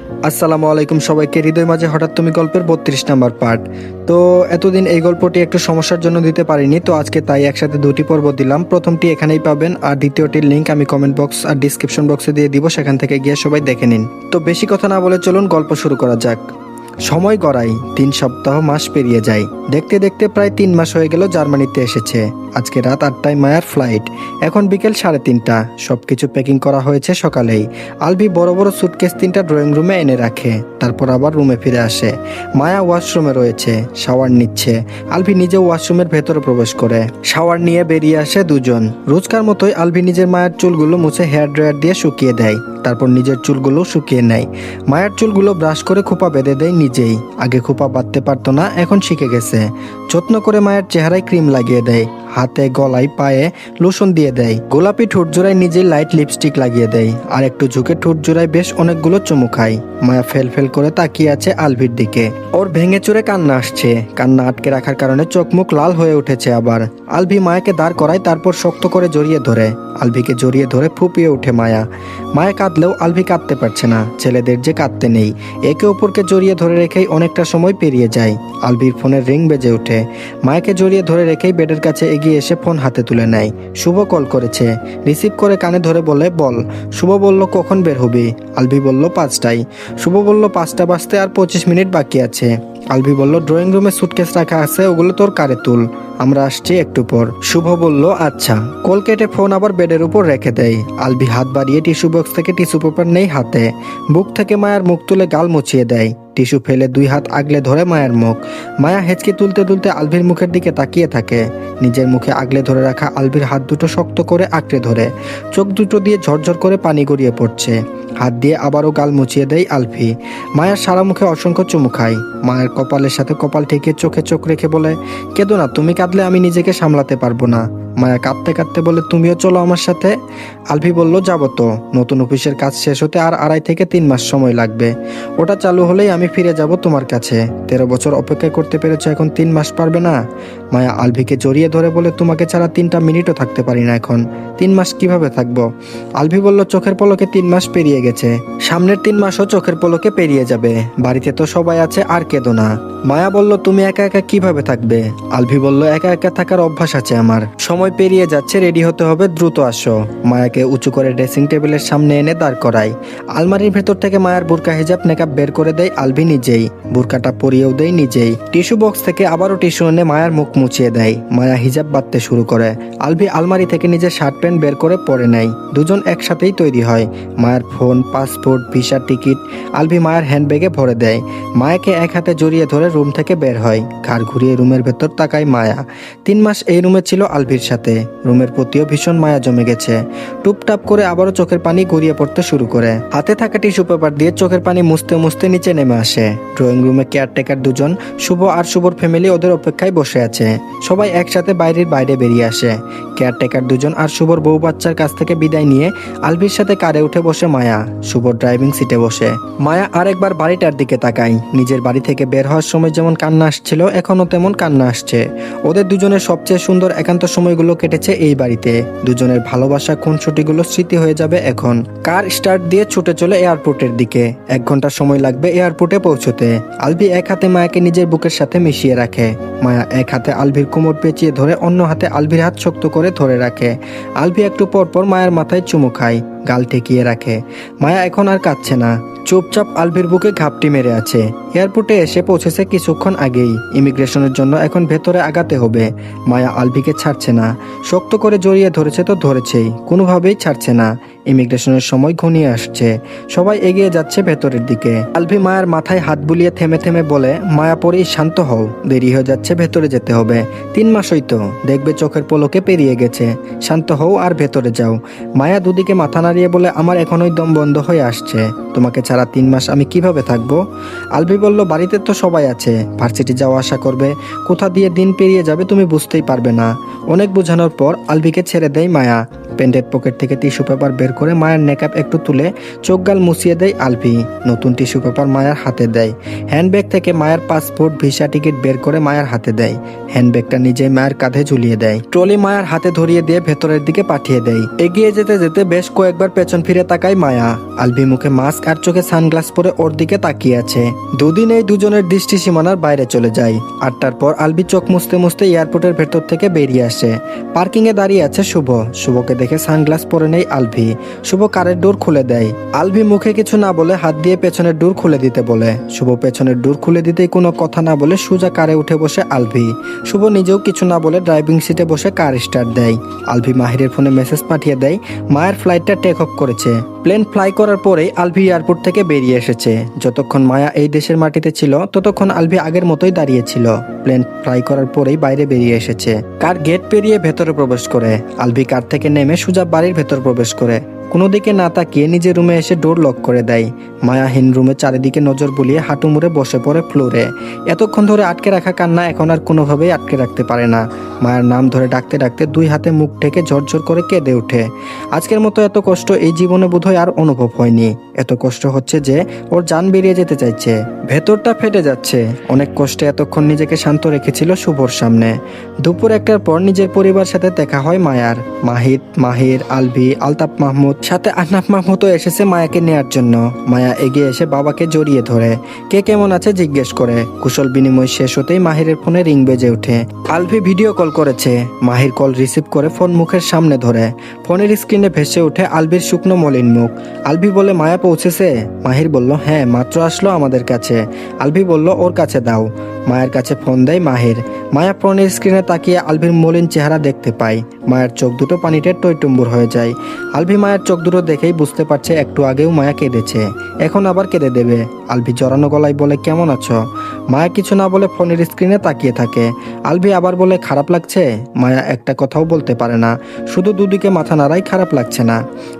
আসসালামু আলাইকুম সবাইকে। হৃদয় মাঝে হঠাৎ তুমি গল্পের 32 নাম্বার পার্ট। তো এতদিন এই গল্পটি একটু সমস্যার জন্য দিতে পারিনি, তো আজকে তাই একসাথে দুটি পর্ব দিলাম। প্রথমটি এখানেই পাবেন, আর দ্বিতীয়টির লিঙ্ক আমি কমেন্ট বক্স আর ডিসক্রিপশন বক্সে দিয়ে দিব, সেখান থেকে গিয়ে সবাই দেখে নিন। তো বেশি কথা না বলে চলুন গল্প শুরু করা যাক। সময় গড়াই 3 সপ্তাহ মাস পেরিয়ে যায়, দেখতে দেখতে প্রায় 3 মাস হয়ে গেল জার্মানিতে এসেছে। আজকে রাত 8টায় মায়ার ফ্লাইট, এখন বিকেল 3:30। সবকিছু প্যাকিং করা হয়েছে সকালেই। আলভি বড় বড় সুটকেস 3টা ড্রয়িং রুমে এনে রাখে, তারপর আবার রুমে ফিরে আসে। মায়া ওয়াশরুমে রয়েছে, শাওয়ার নিচ্ছে। আলভি নিজে ওয়াশরুমের ভেতরে প্রবেশ করে, শাওয়ার নিয়ে বেরিয়ে আসে দুজন। রোজকার মতোই আলভি নিজের মায়ের চুলগুলো মুছে হেয়ার ড্রায়ার দিয়ে শুকিয়ে দেয়, তারপর নিজের চুলগুলো শুকিয়ে নেয়। মায়ের চুলগুলো ব্রাশ করে খোপা বেঁধে দেয় নিজেই। আগে খোপা বাঁধতে পারতো না, এখন শিখে গেছে। যত্ন করে মায়ের চেহারায় ক্রিম লাগিয়ে দেয়, হাতে গলায় পায়ে লোশন দিয়ে দেয়। গোলাপি ঠোঁট জোড়ায় নিজেই লাইট লিপস্টিক লাগিয়ে দেয়, আর একটু ঝুঁকে ঠোঁট জোড়ায় বেশ অনেকগুলো চুমু খায়। মায়া ফেল ফেল করে তাকিয়ে আছে আলভির দিকে। ওর ভেঙে চুরে কান্না আসছে, কান্না আটকে রাখার কারণে চোখ মুখ লাল হয়ে উঠেছে আবার। আলভি মায়াকে দাঁড় করায়, তারপর শক্ত করে জড়িয়ে ধরে। আলভিকে জড়িয়ে ধরে ফুপিয়ে ওঠে মায়া। মায়া কাঁদলেও আলভি কাঁদতে পারছে না, ছেলেদের যে কাঁদতে নেই। একে অপরকে জড়িয়ে ধরে রেখেই অনেকটা সময় পেরিয়ে যায়। আলভির ফোনের রিং বেজে ওঠে। মায়াকে জড়িয়ে ধরে রেখেই বেডের কাছে এগিয়ে এসে ফোন হাতে তুলে নেয়। শুভ কল করেছে, রিসিভ করে কানে ধরে বলে, বল। শুভ বলল, কখন বের হবি? আলভি বলল 5টায়। শুভ বলল 5টা বাজতে আর 25 মিনিট বাকি আছে। আলভি বলল, ড্রয়িং রুমে সুটকেস রাখা আছে, ওগুলো তোর কারে তুল, আমরা আসছি একটু পর। শুভ বলল আচ্ছা। কল কেটে ফোন আবার বেডের উপর রেখে দেয়। আলভি হাত বাড়িয়ে টিস্যু বক্স থেকে টিস্যু পেপার নেই হাতে। বুক থেকে মায়ের মুখ তুলে গাল মুছিয়ে দেয়। টিস্যু ফেলে 2 হাত আগলে ধরে মায়ের মুখ। মায়া হেঁচকি তুলতে তুলতে আলভির মুখের দিকে তাকিয়ে থাকে। নিজের মুখে আগলে ধরে রাখা আলভির হাত দুটো শক্ত করে আঁকড়ে ধরে। চোখ দুটো দিয়ে ঝরঝর করে পানি গড়িয়ে পড়ছে। হাত দিয়ে আবারও গাল মুছিয়ে দেয় আলভি। মায়ের সারা মুখে অসংখ্য চুমু খায়। মায়ের কপালের সাথে কপাল ঠেকিয়ে চোখে চোখ রেখে বলে, কেঁদো না, তুমি কাঁদলে আমি নিজেকে সামলাতে পারবো না। মায়া কাঁদতে কাঁদতে বলে, তুমিও চলো আমার সাথে। আলভি বলল, যাবো তো, নতুন অফিসের কাজ শেষ হতে আর 2.5 থেকে 3 মাস সময় লাগবে। ওটা চালু হলেই আমি ফিরে যাব তোমার কাছে। 13 বছর অপেক্ষা করতে পেরেছো, এখন 3 মাস পারবে না? মায়া আলভিকে জড়িয়ে ধরে বলে, তোমাকে ছাড়া 3টা মিনিটও থাকতে পারি না এখন। 3 মাস কিভাবে থাকবো? আলভি বলল, চোখের পলকে 3 মাস পেরিয়ে গেছে, সামনের 3 মাসও চোখের পলকে পেরিয়ে যাবে। বাড়িতে তো সবাই আছে, আর কেঁদো না। মায়া বলল, তুমি একা একা কিভাবে থাকবে? আলভি বলল, একা একা থাকার অভ্যাস আছে আমার। সময় পেরিয়ে যাচ্ছে, রেডি হতে হবে, দ্রুত আসো। মায়াকে উঁচু করে ড্রেসিং টেবিলের সামনে এনে দাঁড় করায়। আলমারির ভেতর থেকে মায়ার বোরকা হিজাব মেকআপ বের করে দেয় আলভি নিজেই। বোরকাটা পরিয়েও দেয় নিজেই। টিস্যু বক্স থেকে আবারও টিস্যু এনে মায়ার মুখ মুছিয়ে দেয়। মায়া হিজাব বাঁধতে শুরু করে। আলভি আলমারি থেকে নিজের শার্ট প্যান্ট বের করে পরে নেয়। দুজন একসাথেই তৈরি হয়। মায়ের ফোন, পাসপোর্ট, ভিসার টিকিট আলভি মায়ের হ্যান্ডব্যাগে ভরে দেয়। মায়াকে এক হাতে জড়িয়ে ধরে রুম থেকে বের হয়। ঘাড় ঘুরিয়ে রুমের ভেতর তাকায় মায়া। 3 মাস এই রুমে ছিল আলভির সাথে। রুমের প্রতিও ভীষণ মায়া জমে গেছে। টুপটাপ করে আবারও চোখের পানি গড়িয়ে পড়তে শুরু করে। হাতে থাকা টিস্যু পেপার দিয়ে চোখের পানি মুছতে মুছতে নিচে নেমে আসে। ড্রয়িং রুমে কেয়ারটেকার দুজন, শুভ আর শুভর ফ্যামিলি ওদের অপেক্ষায় বসে আছে। সবাই একসাথে বাইরে বেরিয়ে আসে। কেয়ারটেকার দুজন আর শুভর বউ বাচ্চার কাছ থেকে বিদায় নিয়ে আলভির সাথে কারে উঠে বসে মায়া। শুভ ড্রাইভিং সিটে বসে। মায়া আরেকবার বাড়িটার দিকে তাকায়। নিজের বাড়ি থেকে বের হওয়ার সময় যেমন কান্না আসছিল, এখনো তেমন কান্না আসছে। ওদের দুজনের সবচেয়ে সুন্দর একান্ত সময়গুলো কেটেছে এই বাড়িতে। দুজনের ভালোবাসা খুনসুটিগুলো স্মৃতি হয়ে যাবে এখন। কার স্টার্ট দিয়ে ছুটে চলে এয়ারপোর্টের দিকে। 1 ঘন্টা সময় লাগবে এয়ারপোর্টে পৌঁছতে। আলভি এক হাতে মায়াকে নিজের বুকের সাথে মিশিয়ে রাখে। মায়া এক হাতে আলভির কোমর পেঁচিয়ে ধরে, অন্য হাতে আলভির হাত শক্ত করে ধরে রাখে। আলভি একটু পর পর মায়ের মাথায় চুমু খায়, গাল ঠেকিয়ে রাখে। মায়া এখন আর কাঁদছে না, চুপচাপ আলভির বুকে ঘাপটি মেরে আছে। এয়ারপোর্টে এসে পৌঁছেছে কিছুক্ষণ আগেই। ইমিগ্রেশনের জন্য এখন ভেতরে আগাতে হবে। মায়া আলভিকে ছাড়ছে না, শক্ত করে জড়িয়ে ধরেছে তো ধরেছেই, কোনোভাবেই ছাড়ছে না। ইমিগ্রেশনের সময় ঘনিয়ে আসছে। সবাই এগিয়ে যাচ্ছে ভেতরের দিকে। আলভি মায়ের মাথায় হাত বুলিয়ে থেমে থেমে বলে, মায়া পরি, শান্ত হও, দেরি হয়ে যাচ্ছে, ভেতরে যেতে হবে। 3 মাসই তো, দেখবে চোখের পলকে পেরিয়ে গেছে। শান্ত হও আর ভেতরে যাও। মায়া দুদিকে মাথা নাড়িয়ে বলে, আমার এখনোই দম বন্ধ হয়ে আসছে, তোমাকে ছাড়া 3 মাস আমি কিভাবে থাকবো? আলভি বলল, বাড়িতে তো সবাই আছে, ভার্সিটি যাওয়া আসা করবে, কোথা দিয়ে দিন পেরিয়ে যাবে তুমি বুঝতেই পারবে না। অনেক বোঝানোর পর আলভিকে ছেড়ে দেয় মায়া। প্যান্টের পকেট থেকে টিস্যু পেপার বের করে মায়ের নেকআপ একটু তুলে চোখ গাল মুছিয়ে দেয় আলভি। নতুন টিস্যু পেপার মায়ের হাতে দেয়। হ্যান্ডব্যাগ থেকে মায়ের পাসপোর্ট ভিসা টিকিট বের করে মায়ের হাতে দেয়। হ্যান্ডব্যাগটা নিজেই মায়ের কাঁধে ঝুলিয়ে দেয়। ট্রলি মায়ের হাতে ধরিয়ে দিয়ে ভেতরের দিকে পাঠিয়ে দেয়। এগিয়ে যেতে যেতে বেশ কয়েকবার পেছন ফিরে তাকায় মায়া। আলভি মুখে মাস্ক আর চোখে সানগ্লাস পরে ওর দিকে তাকিয়ে আছে। দুদিন এই দুজনের দৃষ্টি সীমানার বাইরে চলে যায়। 8টার পর আলভি চোখ মুছতে মুছতে এয়ারপোর্টের ভেতর থেকে বেরিয়ে আসে। পার্কিং এ দাঁড়িয়ে আছে শুভ। শুভকে দেখে সানগ্লাস পরে নেই আলভি। শুভ কারের ডোর খুলে দেয়। আলভি মুখে কিছু না বলে হাত দিয়ে পেছনের ডোর খুলে দিতে বলে। শুভ পেছনের ডোর খুলে দিতেই কোনো কথা না বলে সোজা কারে উঠে বসে আলভি। শুভ নিজেও কিছু না বলে ড্রাইভিং সিটে বসে কার স্টার্ট দেয়। আলভি মাহিরের ফোনে মেসেজ পাঠিয়ে দেয় মায়ের ফ্লাইটটা টেক অফ করেছে। প্লেন ফ্লাই করার পরেই আলভি এয়ারপোর্ট থেকে বেরিয়ে এসেছে। যতক্ষণ মায়া এই দেশের মাটিতে ছিল ততক্ষণ আলভি আগের মতোই দাঁড়িয়ে ছিল। প্লেন ফ্লাই করার পরেই বাইরে বেরিয়ে এসেছে। কার গেট পেরিয়ে ভেতরে প্রবেশ করে। আলভি কার থেকে নেমে সোজা বাড়ির ভেতর প্রবেশ করে। কোনো দিকে না তাকিয়ে নিজের রুমে এসে ডোর লক করে দেয়। মায়াহীন রুমে চারিদিকে নজর বুলিয়ে হাঁটু মুড়ে বসে পড়ে ফ্লোরে। এতক্ষণ ধরে আটকে রাখা কান্না এখন আর কোনোভাবেই আটকে রাখতে পারে না। মায়ের নাম ধরে ডাকতে ডাকতে দুই হাতে মুখ ঢেকে ঝরঝর করে কেঁদে ওঠে। আজকের মতো এত কষ্ট এই জীবনে বোধহয় আর অনুভব হয়নি। এত কষ্ট হচ্ছে যে ওর জান বেরিয়ে যেতে চাইছে। ভেতরটা ফেটে যাচ্ছে। অনেক কষ্টে এতক্ষণ নিজেকে শান্ত রেখেছিল শুভর সামনে। দুপুর 1টার পর নিজের পরিবারের সাথে দেখা হয় মায়ার। মাহিদ, মাহির, আলভি, আলতাফ মাহমুদ, সাথে আহনাফ মাহমুদও এসেছে মায়াকে নেয়ার জন্য। মায়া এগিয়ে এসে বাবাকে জড়িয়ে ধরে কে কেমন আছে জিজ্ঞেস করে। কুশল বিনিময় শেষ হতেই মাহিরের ফোনে রিং বেজে ওঠে। আলভি ভিডিও কল করেছে। মাহির কল রিসিভ করে ফোন মুখের সামনে ধরে। ফোনের স্ক্রিনে ভেসে ওঠে আলভির শুকনো মলিন মুখ। আলভি বলে মায়া পৌঁছেছে? মাহির বলল হ্যাঁ, মাত্র আসলো আমাদের কাছে। আলভি বলল ওর কাছে দাও। মায়ের কাছে ফোন দেয় মাহির। মায়া ফোনের স্ক্রিনে তাকিয়ে আলভির মলিন চেহারা দেখতে পায়। মায়ের চোখ দুটো পানিতে টইটুম্বুর হয়ে যায়। আলভি মায়ের চোখ দুটো দেখেই বুঝতে পারছে একটু আগেও মায়া কেঁদেছে, এখন আবার কেঁদে দেবে। আলভি জড়ানো গলায় বলে কেমন আছো? মায়া কিছু না বলে ফোনের স্ক্রিনে তাকিয়ে থাকে। আলভি আবার বলে খারাপ লাগছে? মায়া একটা কথাও বলতে পারে না, শুধু দুদিকে মাথা নাড়াই খারাপ লাগছে না।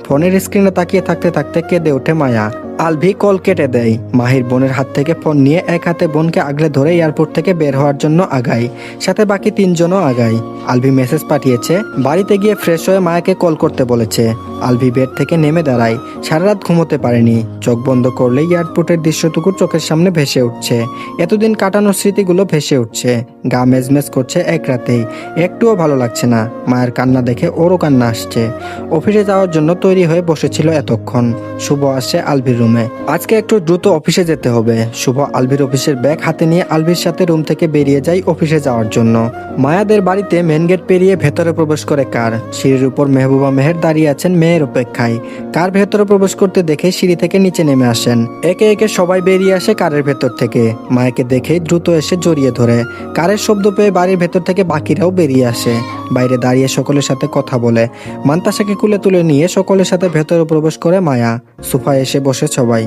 ফোনের স্ক্রিনে তাকিয়ে থাকতে থাকতে কেঁদে ওঠে মায়া। আলভি কল কেটে দেয়। মাহির বোনের হাত থেকে ফোন নিয়ে এক হাতে বোনকে আগলে ধরে এয়ারপোর্ট থেকে বের হওয়ার জন্য আগায়। সাথে বাকি 3জনও আগায়। আলভি মেসেজ পাঠিয়েছে বাড়িতে গিয়ে ফ্রেশ হয়ে মায়াকে কল করতে বলেছে। আলভি বেড থেকে নেমে দাঁড়ায়। সারা রাত ঘুমোতে পারেনি। চোখ বন্ধ করলেই এয়ারপোর্টের দৃশ্যটুকু চোখের সামনে ভেসে উঠছে। এতদিন কাটানোর স্মৃতিগুলো ভেসে উঠছে। গা মেজমেজ করছে এক রাতেই। একটুও ভালো লাগছে না। মায়ের কান্না দেখে ওরও কান্না আসছে। অফিসে যাওয়ার জন্য তৈরি হয়ে বসেছিল এতক্ষণ। শুভ আসছে আলভির রুমে। আজকে একটু দ্রুত অফিসে যেতে হবে। শুভ আলভির অফিসের ব্যাগ হাতে নিয়ে আলভির সাথে রুম থেকে বেরিয়ে যায় অফিসে যাওয়ার জন্য। মায়াদের বাড়িতে মেন গেট পেরিয়ে ভেতরে প্রবেশ করে কার। সিঁড়ির উপর মেহবুবা মেহের দাঁড়িয়ে আছেন মেয়ের অপেক্ষায়। কার ভেতরে প্রবেশ করতে দেখে সিঁড়ি থেকে নিচে নেমে আসেন। একে একে সবাই বেরিয়ে আসে কারের ভেতর থেকে। মায়াকে দেখে দ্রুত এসে জড়িয়ে ধরে। কারের শব্দ পেয়ে বাড়ির ভেতর থেকে বাকিরাও বেরিয়ে আসে। বাইরে দাঁড়িয়ে সকলের সাথে কথা বলে। মান্তাসাকে কুলে তুলে নিয়ে সকলের সাথে ভেতরে প্রবেশ করে মায়া। সোফায় এসে বসে সবাই।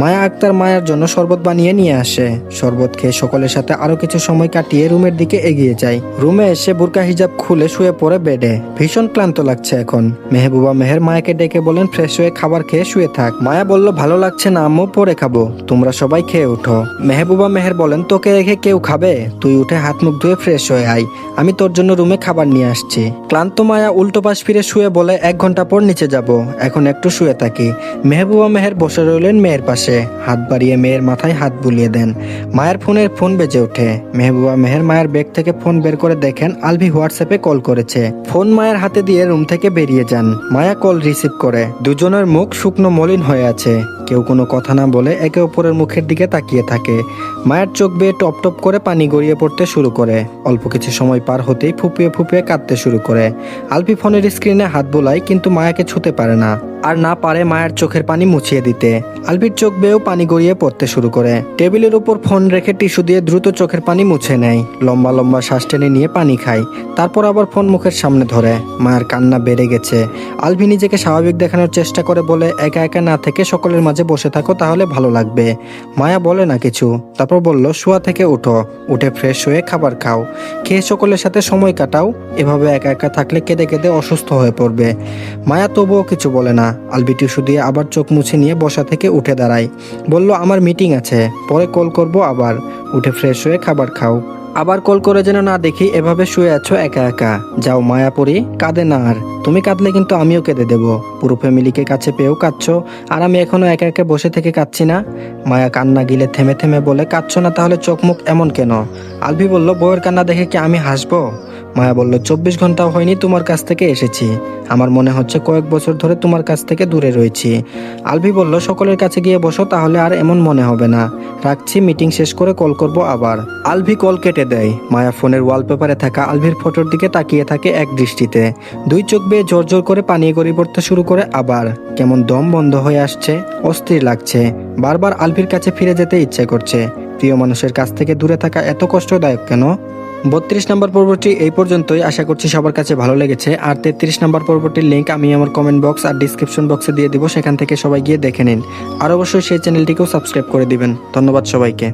মায়া আক্তার মায়ার জন্য শরবত বানিয়ে নিয়ে আসে। শরবত খেয়ে সকলের সাথে আরো কিছু সময় কাটিয়ে রুমের দিকে এগিয়ে যায়। রুমে এসে বুরকা হিজাব খুলে শুয়ে পড়ে বেডে। ভীষণ ক্লান্ত লাগছে এখন। মেহবুবা মেহের মায়াকে ডেকে বলেন ফ্রেশ হয়ে খাবার খেয়ে শুয়ে থাক। মায়া বলল ভালো লাগছে না আম্মু, পরে খাবো, তোমরা সবাই খেয়ে ওঠো। মেহবুবা মেহের বলেন তোকে রেখে কেউ খাবে? তুই উঠে হাত মুখ ধুয়ে ফ্রেশ হয়ে আয়, আমি তোর জন্য রুমে খাবার নিয়ে আসছি। ক্লান্ত মায়া উল্টো পাশ ফিরে শুয়ে বলে 1 ঘন্টা পর নিচে যাব, এখন একটু শুয়ে থাকি। মেহবুবা মেহের বসে রইলেন মেয়ের পাশে। হাত বাড়িয়ে মেয়ের মাথায় হাত বুলিয়ে দেন। মায়ের ফোন বেজে ওঠে। মেহবুবা মেহের মায়ের ব্যাগ থেকে ফোন বের করে দেখেন আলভি হোয়াটসঅ্যাপে কল করেছে। ফোন মায়ের হাতে দিয়ে রুম থেকে বেরিয়ে যান। মায়া কল রিসিভ করে। দুজনের মুখ শুকনো মলিন হয়ে আছে। কেউ কোনো কথা না বলে একে অপরের মুখের দিকে তাকিয়ে থাকে। মায়ের চোখ বেয়ে টপ টপ করে পানি গড়িয়ে পড়তে শুরু করে। অল্প কিছু সময় পার হতেই ফুপিয়ে ফুপিয়ে কাঁদতে শুরু করে। আলভি ফোনের স্ক্রিনে হাত বোলায় কিন্তু মায়াকে ছুতে পারে না, আর না পারে মায়ের চোখের পানি মুছিয়ে দিতে। আলভির চোখ বেয়েও পানি গড়িয়ে পড়তে শুরু করে। টেবিলের উপর ফোন রেখে টিস্যু দিয়ে দ্রুত চোখের পানি মুছে নেয়। লম্বা লম্বা শ্বাস টেনে নিয়ে পানি খায়। তারপর আবার ফোন মুখের সামনে ধরে। মায়ের কান্না বেড়ে গেছে। আলভি নিজেকে স্বাভাবিক দেখানোর চেষ্টা করে বলে একা একা না থেকে সকলের মাঝে বসে থাকো, তাহলে ভালো লাগবে। মায়া বলে না কিছু। তারপর বলল শোয়া থেকে উঠো, উঠে ফ্রেশ হয়ে খাবার খাও, খেয়ে সকলের সাথে সময় কাটাও। এভাবে একা একা থাকলে কেঁদে কেঁদে অসুস্থ হয়ে পড়বে। মায়া তবুও কিছু বলে না। আলভি টিস্যু দিয়ে আবার চোখ মুছে নিয়ে বসা থেকে উঠে দাঁড়ায়। বলল আমার মিটিং আছে, পরে কল করব আবার। উঠে ফ্রেশ হয়ে খাবার খাও। আবার কল করে যেন না দেখি এভাবে শুয়ে আছো একা একা। যাও মায়াপুরী, কাঁদে না আর। তুমি কাঁদলে কিন্তু আমিও কেঁদে দেব। পুরো ফ্যামিলিকে কাছে পেয়েও কাঁদছো, আর আমি এখনো একা একা বসে থেকে কাঁদছি না। মায়া কান্না গিলে থেমে থেমে বলে, কাঁদছো না তাহলে চোখ মুখ এমন কেন? আলভি বলল, বউয়ের কান্না দেখে কি আমি হাসবো? মায়া বলল, 24 ঘন্টাও হয়নি তোমার কাছ থেকে এসেছি। আমার মনে হচ্ছে কয়েক বছর ধরে তোমার কাছ থেকে দূরে রয়েছি। আলভি বলল, সকলের কাছে গিয়ে বসো, তাহলে আর এমন মনে হবে না। রাখছি, মিটিং শেষ করে কল করব আবার। আলভি কল কেটে দেয়। মায়া ফোনের ওয়ালপেপারে থাকা আলভির ফটোর দিকে তাকিয়ে থাকে এক দৃষ্টিতে। দুই চোখ বেয়ে জোর জোর করে পানি গড়িয়ে পড়তে শুরু করে। আবার কেমন দম বন্ধ হয়ে আসছে, অস্থির লাগছে। বারবার আলভির কাছে ফিরে যেতে ইচ্ছে করছে। প্রিয় মানুষের কাছ থেকে দূরে থাকা এত কষ্টদায়ক কেন? 32 নম্বর পর্বটি এই পর্যন্তই। আশা করছি সবার কাছে ভালো লেগেছে। আর 33 নম্বর পর্বটির লিঙ্ক আমি আমার কমেন্ট বক্স আর ডিসক্রিপশন বক্সে দিয়ে দিব, সেখান থেকে সবাই গিয়ে দেখে নিন। আর অবশ্যই সেই চ্যানেলটিকেও সাবস্ক্রাইব করে দিবেন। ধন্যবাদ সবাইকে।